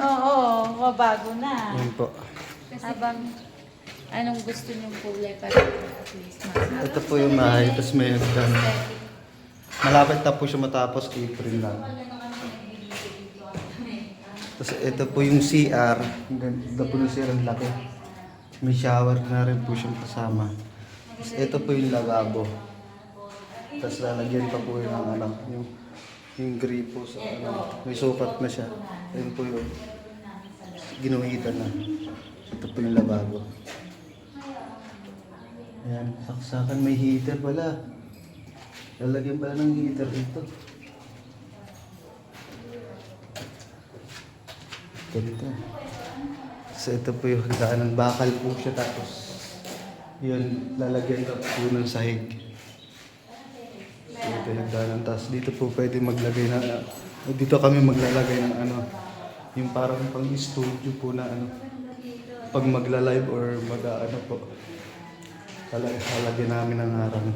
Oo, mabago na. Yan po. Habang anong gusto niyong kulay para at least mas Ito po yung bahay, tapos may hagdan. Malapit na po siya matapos, April lang. Tapos ito po yung CR. Ang ganda po ng CR, ang laki. May shower na rin po siyang kasama. Tapos ito po yung lavabo. Tapos lalagyan pa po yung yung gripo sa ano. May sukat na siya. Ayun po yung ginuhitan na. Ito po yung lavabo. Ayan, saksakan may heater pala. Lalagyan pala ng heater dito. Ganda. So ito po yung hagdanan. Bakal po siya tapos yun, lalagyan ka po ng sahig. So ito yung hagdanan. Tapos dito po pwede maglagay na, dito kami maglalagay ng yung parang pang studio po na pag magla-live or mag-ano po. Lalagyan namin ng harang.